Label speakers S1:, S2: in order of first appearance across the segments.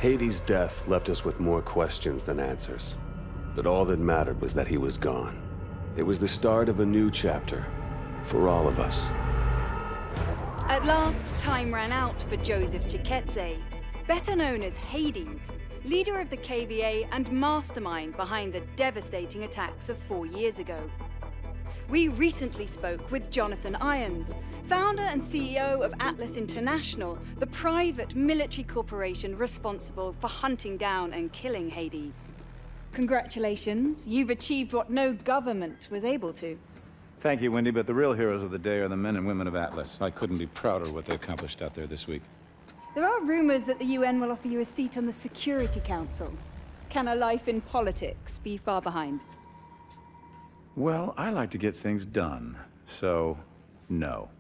S1: Hades' death left us with more questions than answers. But all that mattered was that he was gone. It was the start of a new chapter, for all of us.
S2: At last, time ran out for Joseph Chiketze, better known as Hades, leader of the KVA and mastermind behind the devastating attacks of 4 years ago. We recently spoke with Jonathan Irons, founder and CEO of Atlas International, the private military corporation responsible for hunting down and killing Hades. Congratulations, you've achieved what no government was able to.
S3: Thank you, Wendy, but the real heroes of the day are the men and women of Atlas. I couldn't be prouder of what they accomplished out there this week.
S2: There are rumors that the UN will offer you a seat on the Security Council. Can a life in politics be far behind?
S3: Well, I like to get things done, so no.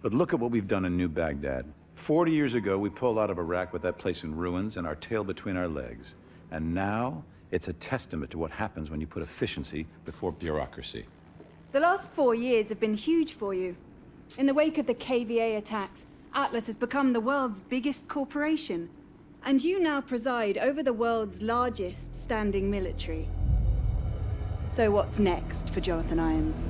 S3: But look at what we've done in New Baghdad. 40 years ago, we pulled out of Iraq with that place in ruins and our tail between our legs. And now, it's a testament to what happens when you put efficiency before bureaucracy.
S2: The last 4 years have been huge for you. In the wake of the KVA attacks, Atlas has become the world's biggest corporation. And you now preside over the world's largest standing military. So what's next for Jonathan Irons?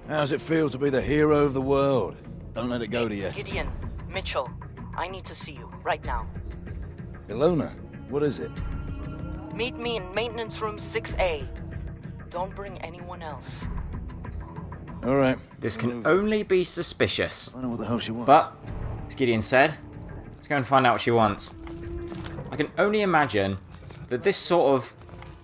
S4: How's it feel to be the hero of the world? Don't let it go to you.
S5: Gideon, Mitchell, I need to see you, right now.
S4: Ilona, what is it?
S5: Meet me in maintenance room 6A. Don't bring anyone else.
S4: Alright.
S6: This can only be suspicious.
S4: I know what the hell she wants.
S6: But, as Gideon said, let's go and find out what she wants. I can only imagine that this sort of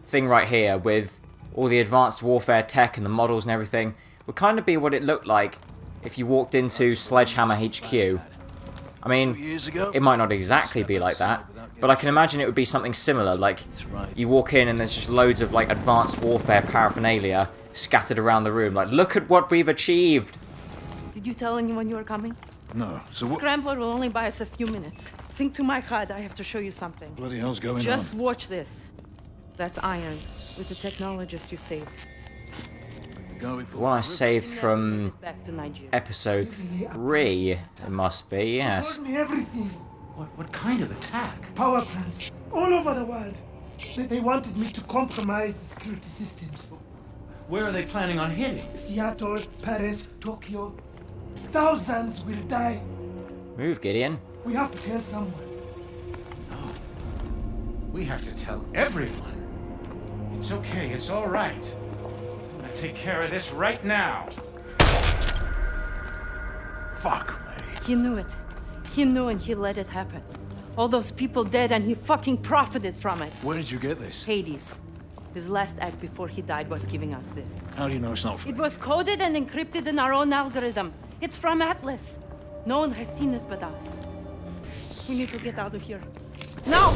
S6: thing right here, with all the advanced warfare tech and the models and everything, would kind of be what it looked like if you walked into Sledgehammer HQ. I mean, it might not exactly be like that, but I can imagine it would be something similar, like you walk in and there's just loads of like advanced warfare paraphernalia scattered around the room, like, look at what we've achieved!
S7: Did you tell anyone you were coming?
S4: No, so what?
S7: Scrambler will only buy us a few minutes. Sync to my HUD, I have to show you something.
S4: Bloody hell's going on?
S7: Just watch this. That's Irons, with the technologist you saved.
S6: The one I saved from episode 3, it must be, yes.
S8: They told me everything.
S9: What kind of attack?
S8: Power plants all over the world. They wanted me to compromise the security systems.
S9: Where are they planning on hitting?
S8: Seattle, Paris, Tokyo. Thousands will die.
S6: Move, Gideon.
S8: We have to tell someone.
S9: No. We have to tell everyone. It's okay, it's all right. I'm gonna take care of this right now.
S4: Fuck me.
S7: He knew it. He knew and he let it happen. All those people dead and he fucking profited from it.
S4: Where did you get this?
S7: Hades. His last act before he died was giving us this.
S4: How do you know it's not
S7: It was coded and encrypted in our own algorithm. It's from Atlas. No one has seen this but us. We need to get out of here. Now!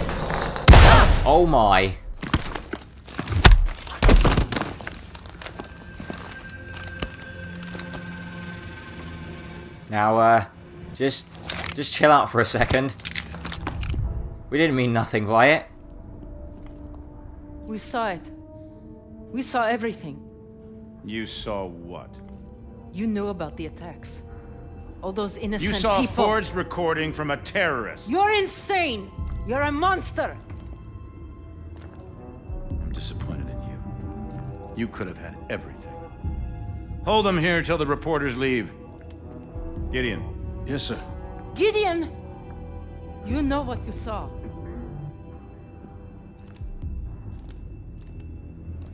S6: Oh my. Now, just chill out for a second. We didn't mean nothing by it.
S7: We saw it. We saw everything.
S3: You saw what?
S7: You knew about the attacks. All those innocent
S3: You saw
S7: people.
S3: a forged recording from a terrorist.
S7: You're insane! You're a monster!
S3: I'm disappointed in you. You could have had everything. Hold them here till the reporters leave. Gideon.
S4: Yes, sir.
S7: Gideon! You know what you saw.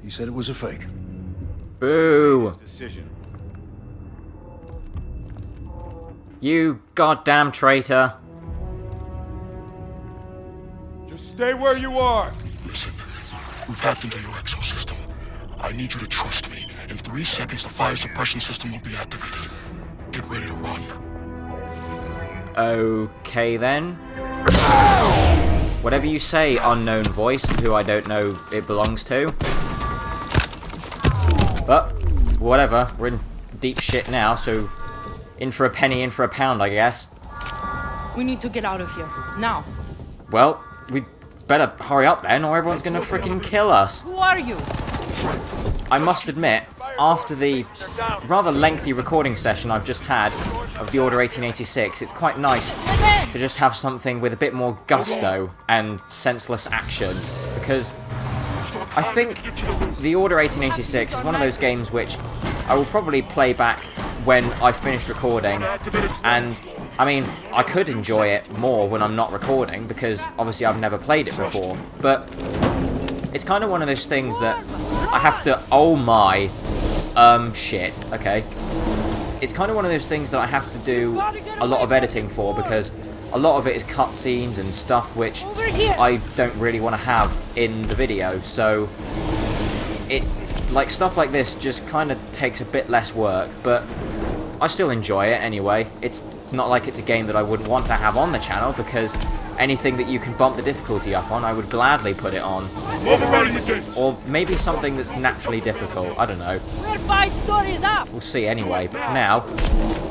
S4: He said it was a fake.
S6: Boo!
S3: Decision.
S6: You goddamn traitor.
S3: Just stay where you are.
S10: Listen, we've hacked into your exosystem. I need you to trust me. In 3 seconds, the fire suppression system will be activated. Get ready to run.
S6: Okay then. Whatever you say, unknown voice, who I don't know it belongs to. But, whatever, we're in deep shit now, so in for a penny, in for a pound, I guess.
S7: We need to get out of here, now.
S6: Well, we better hurry up then, or everyone's gonna freaking kill us.
S7: Who are you?
S6: I must admit, after the rather lengthy recording session I've just had of the Order 1886, it's quite nice to just have something with a bit more gusto and senseless action, because I think the Order 1886 is one of those games which I will probably play back when I've finished recording, and I mean, I could enjoy it more when I'm not recording, because obviously I've never played it before, but it's kind of one of those things that I have to, oh my, shit, okay. It's kind of one of those things that I have to do a lot of editing for, because a lot of it is cutscenes and stuff which I don't really want to have in the video, so stuff like this just kind of takes a bit less work, but I still enjoy it anyway. It's not like it's a game that I wouldn't want to have on the channel, because anything that you can bump the difficulty up on, I would gladly put it on. Or maybe something that's naturally difficult, I don't know.
S7: We're 5 stories up!
S6: We'll see anyway, but for now,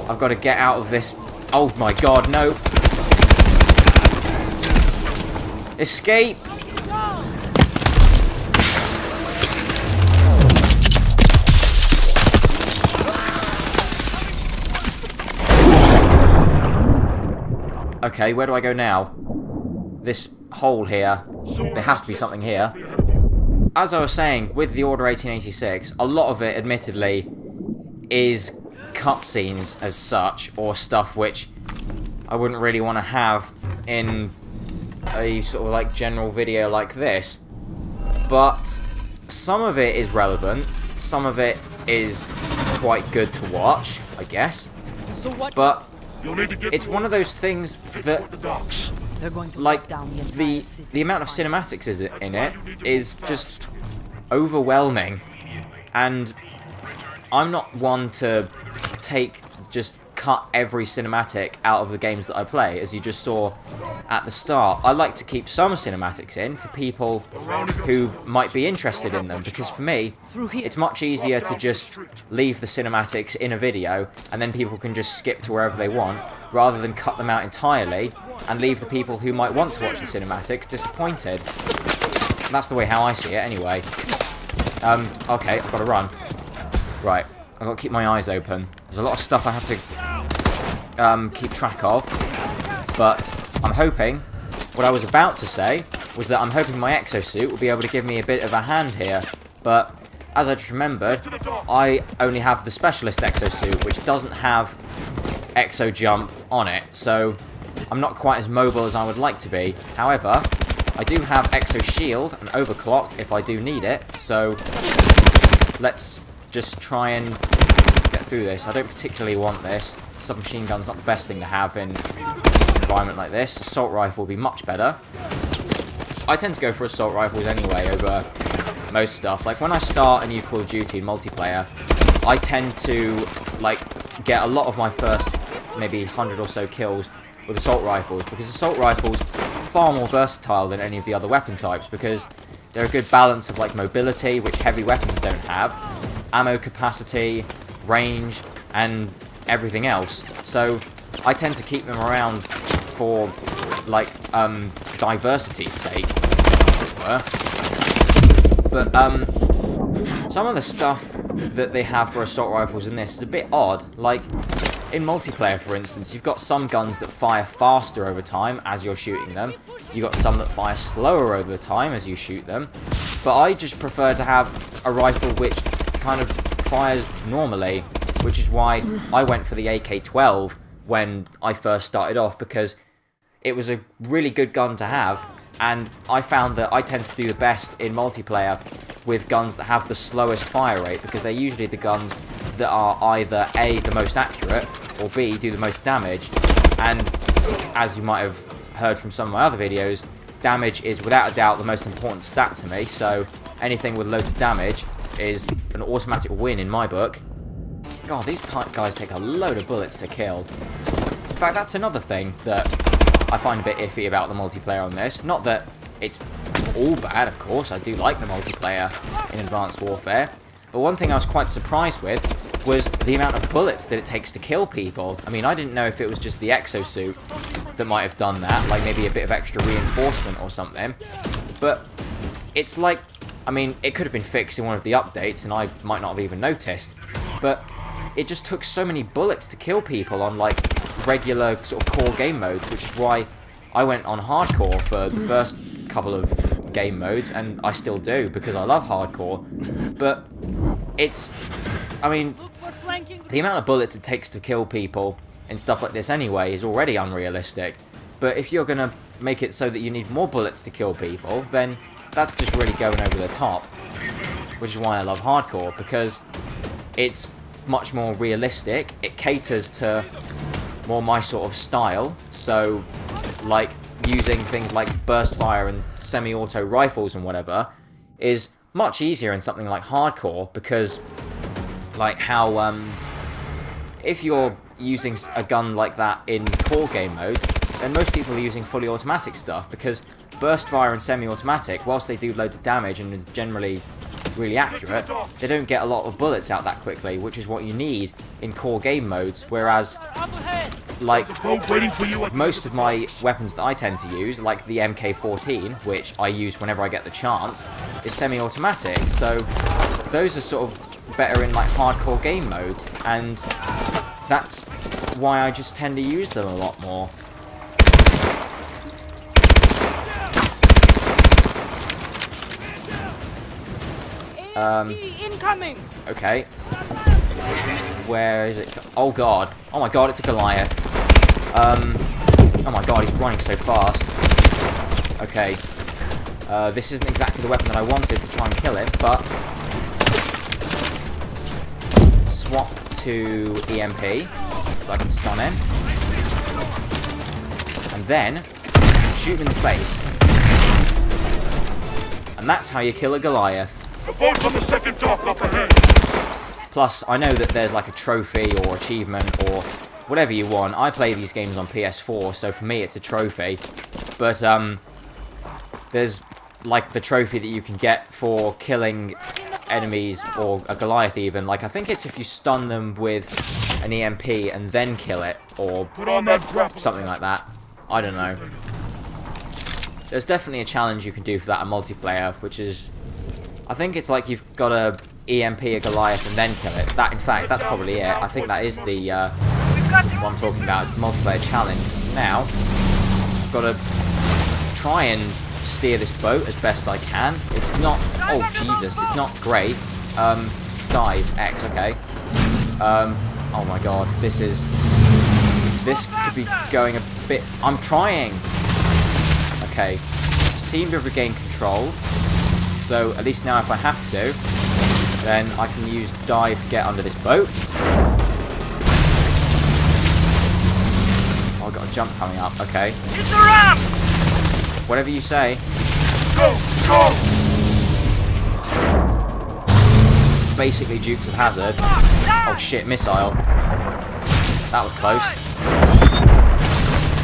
S6: I've got to get out of this. Oh my god, no! Escape! Okay, where do I go now? This hole here. There has to be something here. As I was saying, with the Order 1886, a lot of it, admittedly, is cutscenes as such, or stuff which I wouldn't really want to have in a sort of like general video like this. But some of it is relevant, some of it is quite good to watch, I guess. But it's one of those things that, like, the amount of cinematics in it is just overwhelming, and I'm not one to just cut every cinematic out of the games that I play, as you just saw at the start. I like to keep some cinematics in for people who might be interested in them, because for me, it's much easier to just leave the cinematics in a video, and then people can just skip to wherever they want, rather than cut them out entirely, and leave the people who might want to watch the cinematics disappointed. That's the way how I see it, anyway. Okay, I've got to run. Right, I've got to keep my eyes open. There's a lot of stuff I have to keep track of, but I'm hoping, what I was about to say, was that I'm hoping my exosuit will be able to give me a bit of a hand here, but as I just remembered, I only have the specialist exosuit, which doesn't have exo jump on it, so I'm not quite as mobile as I would like to be. However, I do have exo shield and overclock if I do need it, so let's just try and get through this. I don't particularly want this. Submachine gun's not the best thing to have in an environment like this. Assault rifle would be much better. I tend to go for assault rifles anyway over most stuff. Like when I start a new Call of Duty in multiplayer, I tend to get a lot of my first maybe 100 or so kills with assault rifles, because assault rifles are far more versatile than any of the other weapon types, because they're a good balance of mobility, which heavy weapons don't have, ammo capacity, range, and everything else. So I tend to keep them around for diversity's sake, as it were. But some of the stuff that they have for assault rifles in this is a bit odd. Like in multiplayer, for instance, you've got some guns that fire faster over time as you're shooting them. You've got some that fire slower over time as you shoot them. But I just prefer to have a rifle which kind of fires normally, which is why I went for the AK-12 when I first started off, because it was a really good gun to have, and I found that I tend to do the best in multiplayer with guns that have the slowest fire rate, because they're usually the guns that are either A, the most accurate, or B, do the most damage. And as you might have heard from some of my other videos, damage is without a doubt the most important stat to me, so anything with loads of damage is an automatic win in my book. God, these guys take a load of bullets to kill. In fact, that's another thing that I find a bit iffy about the multiplayer on this. Not that it's all bad, of course. I do like the multiplayer in Advanced Warfare. But one thing I was quite surprised with was the amount of bullets that it takes to kill people. I mean, I didn't know if it was just the exosuit that might have done that, like maybe a bit of extra reinforcement or something. But it's like, I mean, it could have been fixed in one of the updates and I might not have even noticed. But it just took so many bullets to kill people on like regular sort of core game modes, which is why I went on hardcore for the first couple of game modes, and I still do because I love hardcore. But it's, I mean, the amount of bullets it takes to kill people and stuff like this anyway is already unrealistic. But if you're gonna make it so that you need more bullets to kill people, then that's just really going over the top. Which is why I love hardcore, because it's much more realistic. It caters to more my sort of style. So, like, using things like burst fire and semi-auto rifles and whatever is much easier in something like hardcore, because like how if you're using a gun like that in core game modes, then most people are using fully automatic stuff, because burst fire and semi-automatic, whilst they do loads of damage and are generally really accurate, they don't get a lot of bullets out that quickly, which is what you need in core game modes. Whereas, like, most of my weapons that I tend to use, like the MK14, which I use whenever I get the chance, is semi-automatic. So those are sort of better in like hardcore game modes, and that's why I just tend to use them a lot more.
S7: Incoming.
S6: Okay. Where is it? Oh god. Oh my god, it's a Goliath. Oh my god, he's running so fast. Okay. This isn't exactly the weapon that I wanted to try and kill him, but swap to EMP so I can stun him. And then shoot him in the face. And that's how you kill a Goliath.
S10: The boat's on the second dock up ahead.
S6: Plus, I know that there's like a trophy or achievement or whatever you want. I play these games on PS4, so for me it's a trophy. But there's like the trophy that you can get for killing enemies, or a Goliath even. Like, I think it's if you stun them with an EMP and then kill it, or something like that. I don't know. There's definitely a challenge you can do for that in multiplayer, which is, I think it's like you've got to EMP a Goliath and then kill it. That, in fact, that's probably it. I think that is the what I'm talking about. It's the multiplayer challenge. Now, I've got to try and steer this boat as best I can. It's not, oh Jesus, it's not great. Dive, X, okay. Oh my god, this could be going a bit, I'm trying. Okay, I seem to have regained control. So, at least now if I have to, then I can use dive to get under this boat. Oh, I've got a jump coming up, okay.
S7: Hit the ramp!
S6: Whatever you say.
S10: Go! Go!
S6: Basically Dukes of Hazzard. Oh shit, missile. That was close.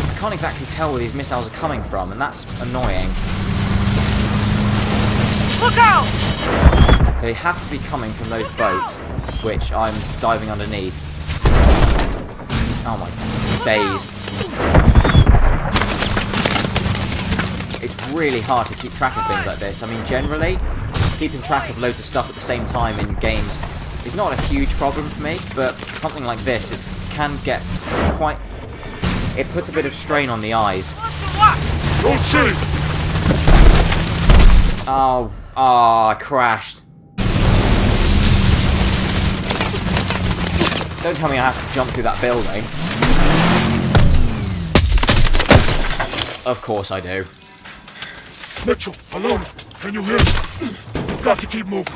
S6: I can't exactly tell where these missiles are coming from, and that's annoying.
S7: Look out!
S6: They have to be coming from those boats, which I'm diving underneath. Oh my days. It's really hard to keep track of things like this. I mean, generally, keeping track of loads of stuff at the same time in games is not a huge problem for me, but something like this, it can get quite... It puts a bit of strain on the eyes.
S10: Don't see!
S6: Oh, I crashed. Don't tell me I have to jump through that building. Of course I do.
S10: Mitchell, alone. Can you hear me? We've got to keep moving.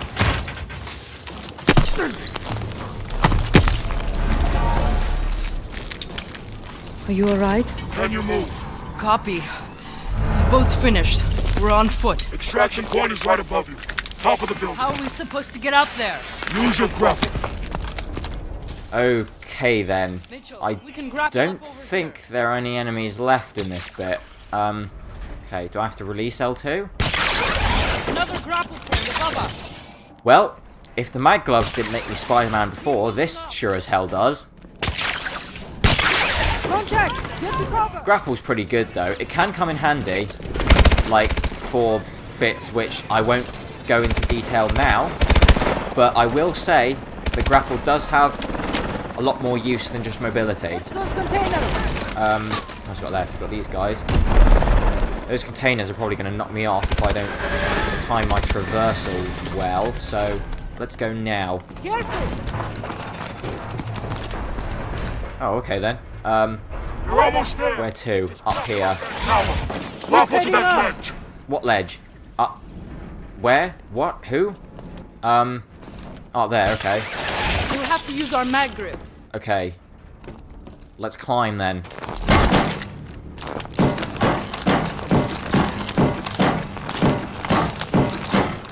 S7: Are you alright?
S10: Can you move?
S5: Copy. The boat's finished. We're on foot.
S10: Extraction point is right above you. Top of the building.
S7: How are we supposed to get up there?
S10: Use your grapple.
S6: Okay then.
S7: Mitchell,
S6: I
S7: we can grab
S6: don't
S7: up over
S6: think there are any enemies left in this bit. Okay, do I have to release L2?
S7: Another grapple point above us.
S6: Well, if the mag gloves didn't make me Spider-Man before, this sure as hell does.
S7: Contact! Get to cover!
S6: Grapple's pretty good though. It can come in handy, like for bits which I won't go into detail now, but I will say the grapple does have a lot more use than just mobility.
S7: Watch those containers!
S6: What's got left? Got these guys. Those containers are probably going to knock me off if I don't time my traversal well, so let's go now.
S7: Careful!
S6: Oh, okay then.
S10: You're almost there.
S6: Where to? Up here.
S10: Walk onto that ledge.
S6: What ledge? Up. Where? What? Who? Up there, okay.
S7: We'll have to use our mag grips.
S6: Okay. Let's climb then.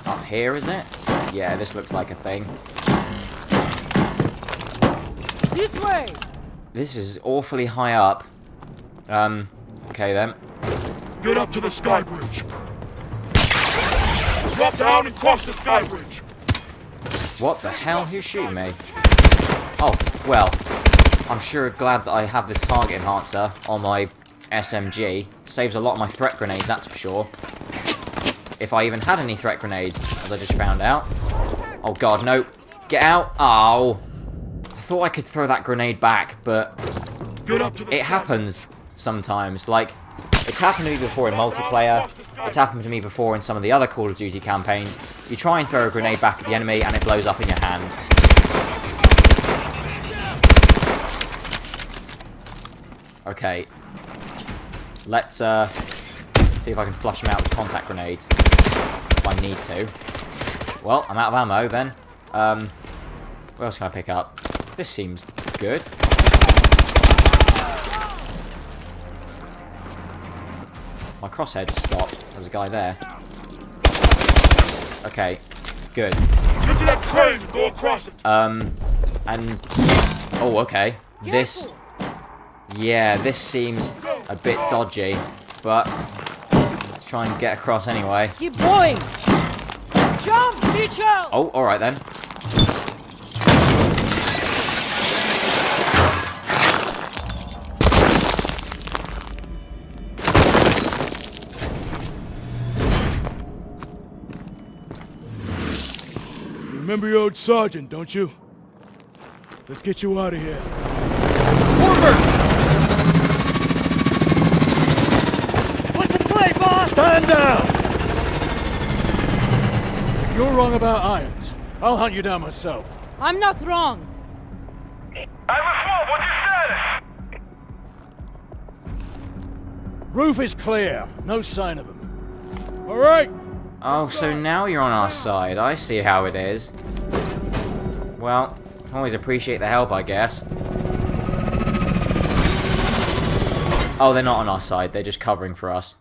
S6: Up here, is it? Yeah, this looks like a thing.
S7: This way!
S6: This is awfully high up. Okay then.
S10: Get up to the sky bridge. Drop down and cross the sky bridge.
S6: What the hell? Who's shooting me? Oh, well. I'm sure glad that I have this target enhancer on my SMG. Saves a lot of my threat grenades, that's for sure. If I even had any threat grenades, as I just found out. Oh god, no. Get out. Oh. I thought I could throw that grenade back, but it happens sometimes. Like, it's happened to me before in multiplayer. It's happened to me before in some of the other Call of Duty campaigns. You try and throw a grenade back at the enemy and it blows up in your hand. Okay. Let's see if I can flush them out with contact grenades. If I need to. Well, I'm out of ammo then. What else can I pick up? This seems good. My crosshair just stopped. There's a guy there. Okay, good.
S10: Get to that crane and go across it.
S6: And oh, okay. This, yeah, this seems a bit dodgy, but let's try and get across anyway.
S7: Keep going! Jump, Mitchell!
S6: Oh, all right then.
S4: Remember your old sergeant, don't you? Let's get you out of here.
S8: Order! What's in play, boss?
S4: Stand down! If you're wrong about irons, I'll hunt you down myself.
S7: I'm not wrong.
S10: what's your status?
S4: Roof is clear. No sign of him. All right.
S6: Oh, so now you're on our side. I see how it is. Well, can always appreciate the help, I guess. Oh, they're not on our side. They're just covering for us.